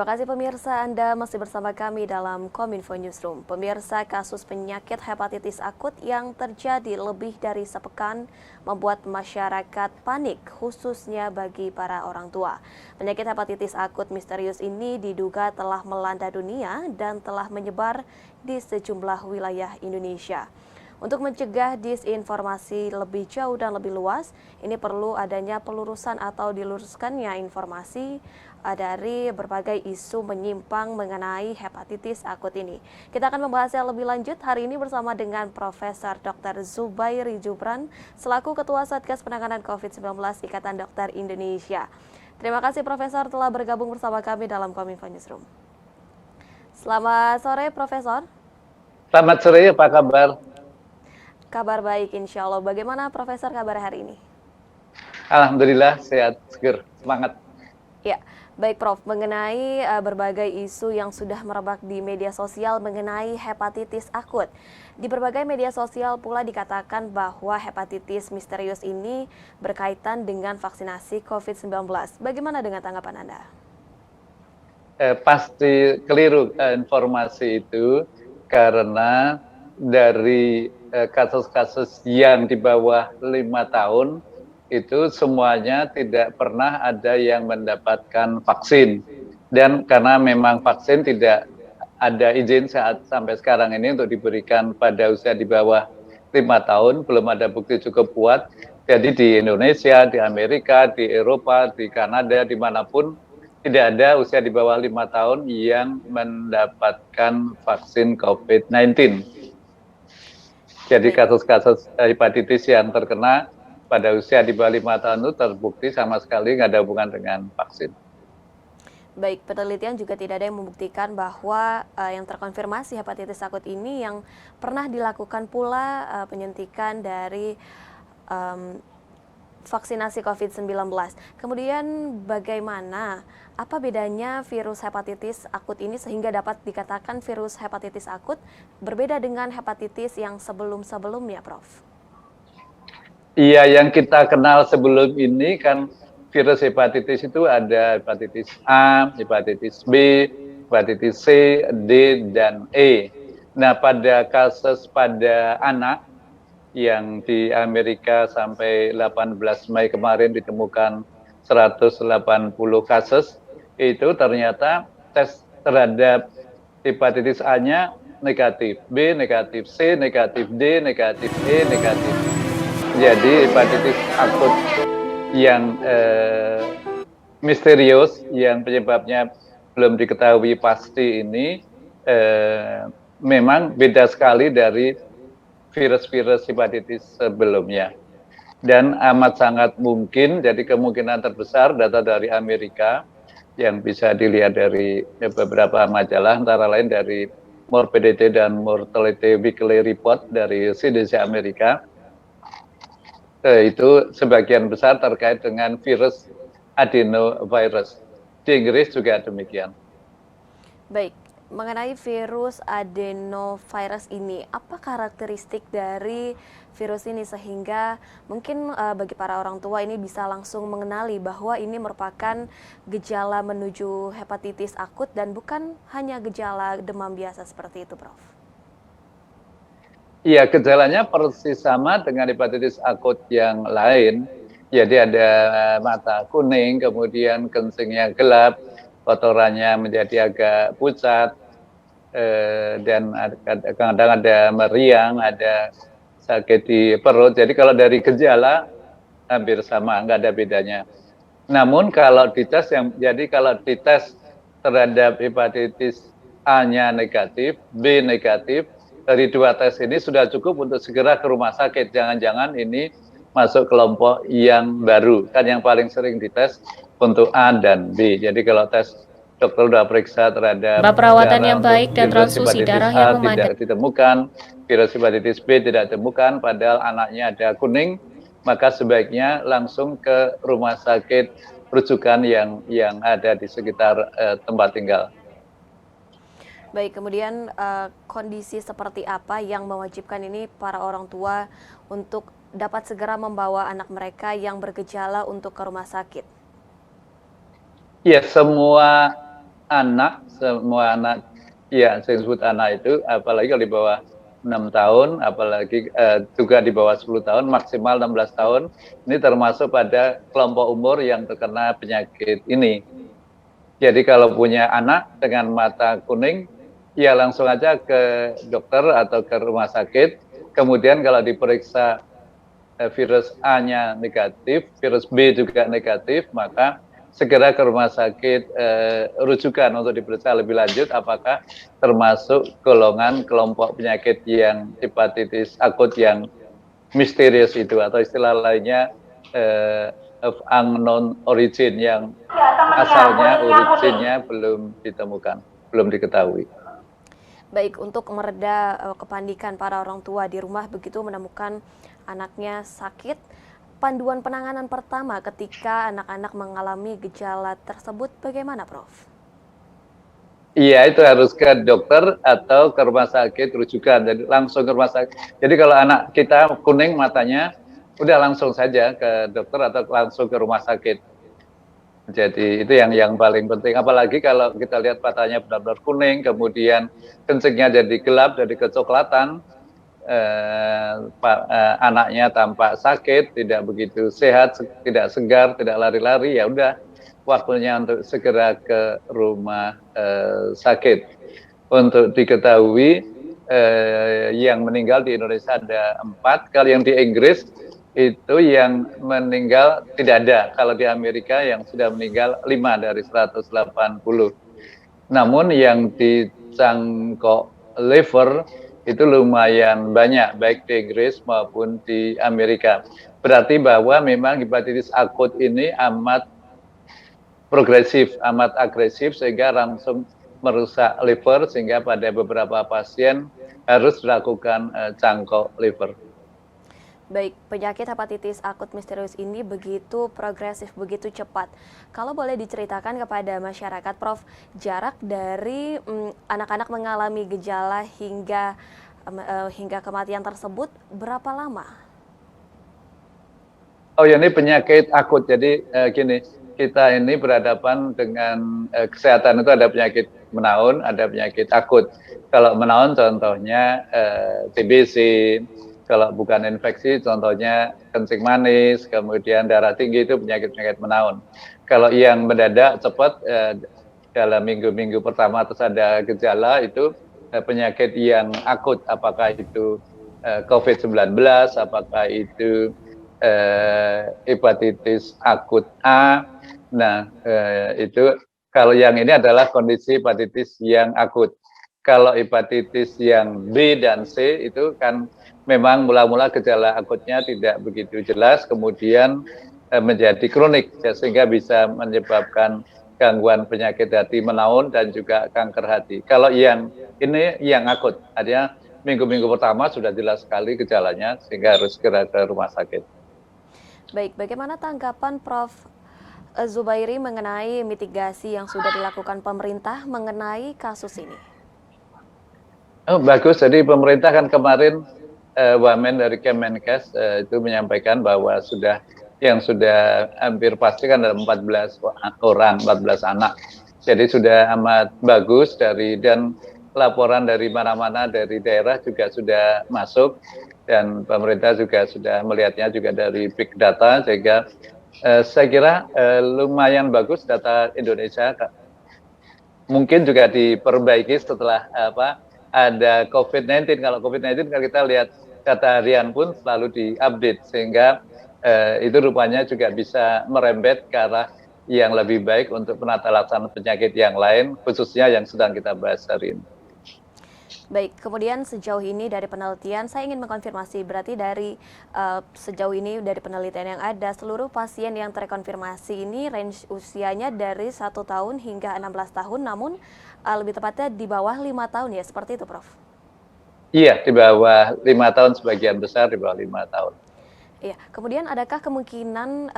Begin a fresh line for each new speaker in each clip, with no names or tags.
Terima kasih pemirsa, Anda masih bersama kami dalam Kominfo Newsroom. Pemirsa, kasus penyakit hepatitis akut yang terjadi lebih dari sepekan membuat masyarakat panik, khususnya bagi para orang tua. Penyakit hepatitis akut misterius ini diduga telah melanda dunia dan telah menyebar di sejumlah wilayah Indonesia. Untuk mencegah disinformasi lebih jauh dan lebih luas, ini perlu adanya pelurusan atau diluruskannya informasi dari berbagai isu menyimpang mengenai hepatitis akut ini. Kita akan membahasnya lebih lanjut hari ini bersama dengan Profesor Dr. Zubairi Jubran, selaku Ketua Satgas Penanganan COVID-19 Ikatan Dokter Indonesia. Terima kasih Profesor telah bergabung bersama kami dalam Kominfo Newsroom. Selamat sore Profesor.
Selamat sore, apa kabar?
Kabar baik insya Allah. Bagaimana Profesor kabar hari ini?
Alhamdulillah sehat, seger, semangat.
Ya, baik Prof. Mengenai berbagai isu yang sudah merebak di media sosial mengenai hepatitis akut. Di berbagai media sosial pula dikatakan bahwa hepatitis misterius ini berkaitan dengan vaksinasi COVID-19. Bagaimana dengan tanggapan Anda?
Pasti keliru informasi itu karena dari kasus-kasus yang di bawah 5 tahun itu semuanya tidak pernah ada yang mendapatkan vaksin, dan karena memang vaksin tidak ada izin saat sampai sekarang ini untuk diberikan pada usia di bawah 5 tahun, belum ada bukti cukup kuat. Jadi di Indonesia, di Amerika, di Eropa, di Kanada, dimanapun tidak ada usia di bawah 5 tahun yang mendapatkan vaksin COVID-19. Jadi kasus-kasus hepatitis yang terkena pada usia di bawah 5 tahun itu terbukti sama sekali nggak ada hubungan dengan vaksin.
Baik, penelitian juga tidak ada yang membuktikan bahwa yang terkonfirmasi hepatitis akut ini yang pernah dilakukan pula penyuntikan dari vaksinasi COVID-19. Kemudian bagaimana, apa bedanya virus hepatitis akut ini sehingga dapat dikatakan virus hepatitis akut berbeda dengan hepatitis yang sebelum-sebelumnya, Prof?
Iya, yang kita kenal sebelum ini kan virus hepatitis itu ada hepatitis A, hepatitis B, hepatitis C, D, dan E. Nah, pada kasus pada anak yang di Amerika sampai 18 Mei kemarin ditemukan 180 kasus, itu ternyata tes terhadap hepatitis A-nya negatif, B negatif, C negatif, D negatif, E negatif. Jadi hepatitis akut yang misterius, yang penyebabnya belum diketahui pasti ini memang beda sekali dari virus-virus hepatitis sebelumnya. Dan amat sangat mungkin, jadi kemungkinan terbesar data dari Amerika yang bisa dilihat dari beberapa majalah, antara lain dari Morbidity dan Mortality Weekly Report dari CDC Amerika, itu sebagian besar terkait dengan virus adenovirus. Di Inggris juga demikian.
Baik, mengenai virus adenovirus ini, apa karakteristik dari virus ini sehingga mungkin bagi para orang tua ini bisa langsung mengenali bahwa ini merupakan gejala menuju hepatitis akut dan bukan hanya gejala demam biasa seperti itu, Prof?
Iya, gejalanya persis sama dengan hepatitis akut yang lain. Jadi ada mata kuning, kemudian kencingnya gelap, kotorannya menjadi agak pucat, dan kadang-kadang ada meriang, ada sakit di perut. Jadi kalau dari gejala hampir sama, nggak ada bedanya. Namun kalau dites kalau dites terhadap hepatitis A-nya negatif, B negatif, dari 2 tes ini sudah cukup untuk segera ke rumah sakit. Jangan-jangan ini masuk kelompok yang baru. Kan yang paling sering dites untuk A dan B. Jadi kalau tes dokter sudah periksa terhadap
perawatan yang baik dan transfusi darah yang
tidak
memadai.
ditemukan, virus hepatitis B tidak ditemukan, padahal anaknya ada kuning, maka sebaiknya langsung ke rumah sakit rujukan yang ada di sekitar tempat tinggal.
Baik, kemudian kondisi seperti apa yang mewajibkan ini para orang tua untuk dapat segera membawa anak mereka yang bergejala untuk ke rumah sakit?
Ya, semua anak, semua anak, ya saya sebut anak itu, apalagi kalau di bawah 6 tahun, apalagi juga di bawah 10 tahun, maksimal 16 tahun, ini termasuk pada kelompok umur yang terkena penyakit ini. Jadi kalau punya anak dengan mata kuning, ya langsung aja ke dokter atau ke rumah sakit. Kemudian kalau diperiksa virus A-nya negatif, virus B juga negatif, maka segera ke rumah sakit rujukan untuk diperiksa lebih lanjut apakah termasuk golongan kelompok penyakit yang hepatitis akut yang misterius itu, atau istilah lainnya of unknown origin, yang asalnya originnya belum ditemukan, belum diketahui.
Baik, untuk mereda kepanikan para orang tua di rumah begitu menemukan anaknya sakit, panduan penanganan pertama ketika anak-anak mengalami gejala tersebut bagaimana, Prof?
Iya, itu harus ke dokter atau ke rumah sakit rujukan. Jadi langsung ke rumah sakit. Jadi kalau anak kita kuning matanya, udah langsung saja ke dokter atau langsung ke rumah sakit. Jadi itu yang paling penting. Apalagi kalau kita lihat matanya benar-benar kuning, kemudian kencingnya jadi gelap, jadi kecoklatan, anaknya tampak sakit, tidak begitu sehat, tidak segar, tidak lari-lari, ya udah waktunya untuk segera ke rumah sakit. Untuk diketahui yang meninggal di Indonesia ada 4, kalau yang di Inggris itu yang meninggal tidak ada. Kalau di Amerika yang sudah meninggal 5 dari 180. Namun yang di cangkok liver itu lumayan banyak, baik di Inggris maupun di Amerika. Berarti bahwa memang hepatitis akut ini amat progresif, amat agresif, sehingga langsung merusak liver, sehingga pada beberapa pasien harus dilakukan cangkok liver.
Baik, penyakit hepatitis akut misterius ini begitu progresif, begitu cepat. Kalau boleh diceritakan kepada masyarakat, Prof, jarak dari anak-anak mengalami gejala hingga kematian tersebut berapa lama?
Oh ya, ini penyakit akut. Jadi gini, kita ini berhadapan dengan kesehatan itu ada penyakit menaun, ada penyakit akut. Kalau menaun contohnya TBC, kalau bukan infeksi contohnya kencing manis, kemudian darah tinggi, itu penyakit-penyakit menaun. Kalau yang mendadak cepat dalam minggu-minggu pertama terus ada gejala, itu penyakit yang akut, apakah itu COVID-19, apakah itu hepatitis akut A. Nah, itu kalau yang ini adalah kondisi hepatitis yang akut. Kalau hepatitis yang B dan C itu kan memang mula-mula gejala akutnya tidak begitu jelas, kemudian menjadi kronik, sehingga bisa menyebabkan gangguan penyakit hati menaun dan juga kanker hati. Kalau yang ini yang akut, artinya minggu-minggu pertama sudah jelas sekali gejalanya, sehingga harus segera ke rumah sakit.
Baik, bagaimana tanggapan Prof Zubairi mengenai mitigasi yang sudah dilakukan pemerintah mengenai kasus ini?
Oh, bagus, jadi pemerintah kan kemarin Wamen dari Kemenkes itu menyampaikan bahwa sudah hampir pasti kan ada 14 orang, 14 anak. Jadi sudah amat bagus, dan laporan dari mana-mana dari daerah juga sudah masuk, dan pemerintah juga sudah melihatnya juga dari big data, sehingga saya kira lumayan bagus data Indonesia. Mungkin juga diperbaiki setelah ada COVID-19. Kalau COVID-19 kan kita lihat data harian pun selalu diupdate, sehingga itu rupanya juga bisa merembet ke arah yang lebih baik untuk penata laksanaan penyakit yang lain, khususnya yang sedang kita bahas hari ini.
Baik, kemudian sejauh ini dari penelitian, saya ingin mengkonfirmasi, berarti dari sejauh ini dari penelitian yang ada, seluruh pasien yang terkonfirmasi ini range usianya dari 1 tahun hingga 16 tahun, namun lebih tepatnya di bawah 5 tahun ya, seperti itu Prof?
Iya, di bawah 5 tahun, sebagian besar di bawah 5 tahun.
Iya, kemudian adakah kemungkinan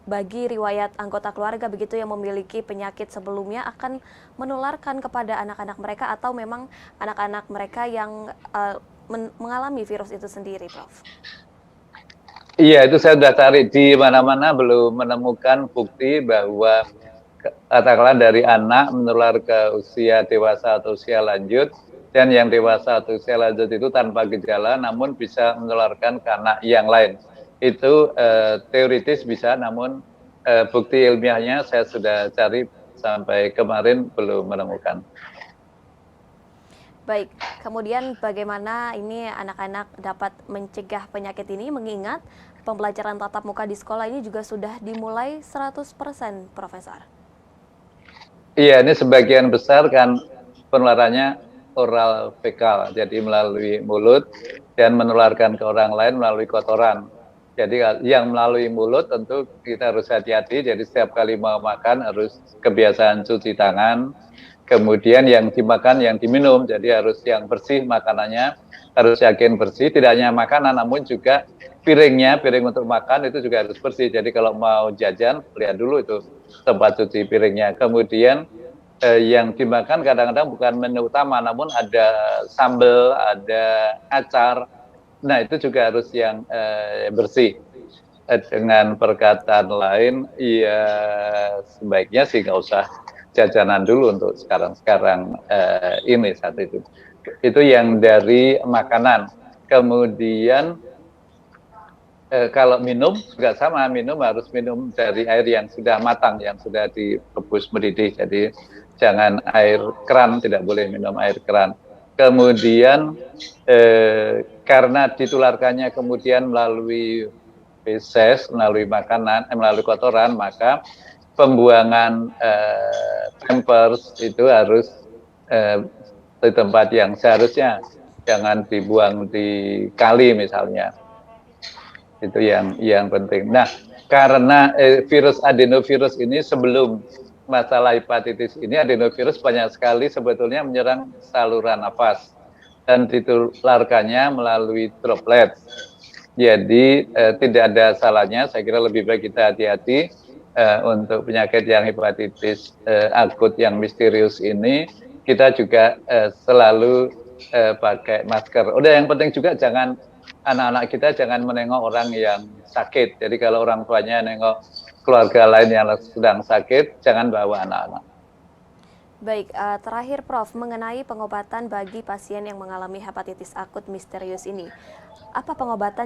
bagi riwayat anggota keluarga begitu yang memiliki penyakit sebelumnya akan menularkan kepada anak-anak mereka, atau memang anak-anak mereka yang mengalami virus itu sendiri, Prof?
Iya, itu saya sudah cari di mana-mana, belum menemukan bukti bahwa katakanlah dari anak menular ke usia dewasa atau usia lanjut, dan yang dewasa atau usia lanjut itu tanpa gejala namun bisa menularkan ke anak yang lain. Itu teoritis bisa, namun bukti ilmiahnya saya sudah cari sampai kemarin belum menemukan.
Baik, kemudian bagaimana ini anak-anak dapat mencegah penyakit ini mengingat pembelajaran tatap muka di sekolah ini juga sudah dimulai 100%, Profesor?
Iya, ini sebagian besar kan penularannya oral fekal, jadi melalui mulut dan menularkan ke orang lain melalui kotoran. Jadi yang melalui mulut tentu kita harus hati-hati, jadi setiap kali mau makan harus kebiasaan cuci tangan. Kemudian yang dimakan, yang diminum, jadi harus yang bersih makanannya, harus yakin bersih, tidak hanya makanan, namun juga piring untuk makan itu juga harus bersih. Jadi kalau mau jajan, lihat dulu itu tempat cuci piringnya. Kemudian yang dimakan kadang-kadang bukan menu utama, namun ada sambal, ada acar, nah itu juga harus yang bersih. Dengan perkataan lain, ya sebaiknya sih nggak usah jajanan dulu untuk sekarang ini saat itu. Itu yang dari makanan. Kemudian kalau minum juga sama, minum harus minum dari air yang sudah matang, yang sudah direbus mendidih. Jadi jangan air keran, tidak boleh minum air keran. Kemudian karena ditularkannya kemudian melalui feses, melalui makanan, melalui kotoran, maka pembuangan pampers itu harus di tempat yang seharusnya, jangan dibuang di kali misalnya. Itu yang penting. Nah, karena virus adenovirus ini sebelum masalah hepatitis ini, adenovirus banyak sekali sebetulnya menyerang saluran nafas dan ditularkannya melalui droplet. Jadi tidak ada salahnya, saya kira lebih baik kita hati-hati untuk penyakit yang hepatitis akut yang misterius ini, kita juga selalu pakai masker. Udah, yang penting juga jangan anak-anak kita jangan menengok orang yang sakit. Jadi kalau orang tuanya nengok keluarga lain yang sedang sakit, jangan bawa anak-anak.
Baik, terakhir Prof, mengenai pengobatan bagi pasien yang mengalami hepatitis akut misterius ini. Apa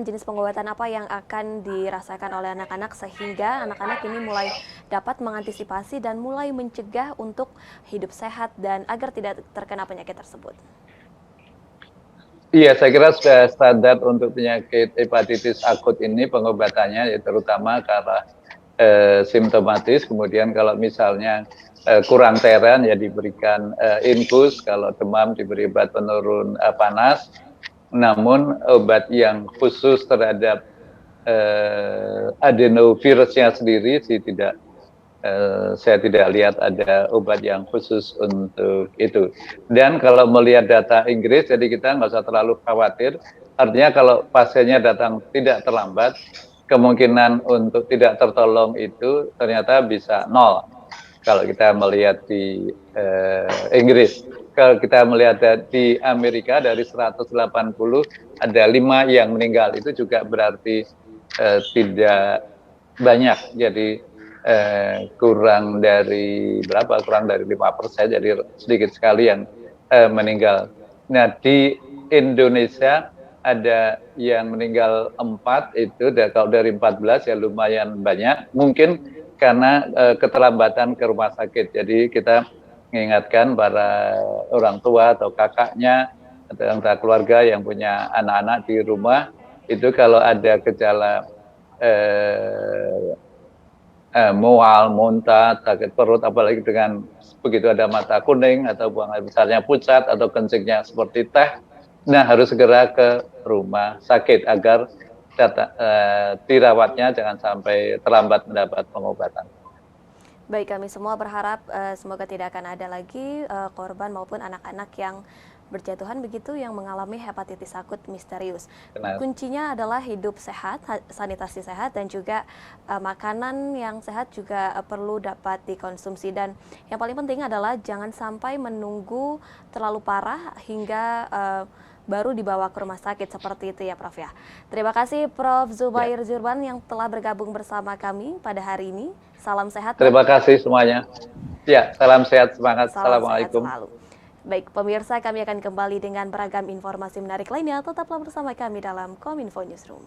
jenis pengobatan apa yang akan dirasakan oleh anak-anak sehingga anak-anak ini mulai dapat mengantisipasi dan mulai mencegah untuk hidup sehat dan agar tidak terkena penyakit tersebut?
Iya, saya kira sudah standar untuk penyakit hepatitis akut ini pengobatannya, ya, terutama karena simptomatis. Kemudian kalau misalnya kurang cairan ya diberikan infus, kalau demam diberi obat penurun panas. Namun obat yang khusus terhadap adenovirusnya sendiri sih tidak, saya tidak lihat ada obat yang khusus untuk itu. Dan kalau melihat data Inggris, jadi kita nggak usah terlalu khawatir. Artinya kalau pasiennya datang tidak terlambat, kemungkinan untuk tidak tertolong itu ternyata bisa 0. Kalau kita melihat di Inggris. Kalau kita melihat di Amerika dari 180 ada 5 yang meninggal, itu juga berarti tidak banyak. Jadi kurang dari 5%, jadi sedikit sekali yang meninggal. Nah, di Indonesia ada yang meninggal 4, itu kalau dari 14 ya lumayan banyak. Mungkin karena keterlambatan ke rumah sakit. Jadi kita mengingatkan para orang tua atau kakaknya atau anggota keluarga yang punya anak-anak di rumah, itu kalau ada gejala mual, muntah, sakit perut, apalagi dengan begitu ada mata kuning atau buang air besarnya pucat atau kencingnya seperti teh, nah harus segera ke rumah sakit agar dirawatnya jangan sampai terlambat mendapat pengobatan.
Baik, kami semua berharap semoga tidak akan ada lagi korban maupun anak-anak yang berjatuhan begitu yang mengalami hepatitis akut misterius. Kuncinya adalah hidup sehat, sanitasi sehat, dan juga makanan yang sehat juga perlu dapat dikonsumsi. Dan yang paling penting adalah jangan sampai menunggu terlalu parah hingga baru dibawa ke rumah sakit seperti itu ya Prof ya. Terima kasih Prof Zubair Zurban yang telah bergabung bersama kami pada hari ini. Salam sehat.
Terima kasih semuanya. Ya, salam sehat, semangat.
Salam sehat
Assalamualaikum.
selalu. Baik, pemirsa, kami akan kembali dengan beragam informasi menarik lainnya. Tetaplah bersama kami dalam Kominfo Newsroom.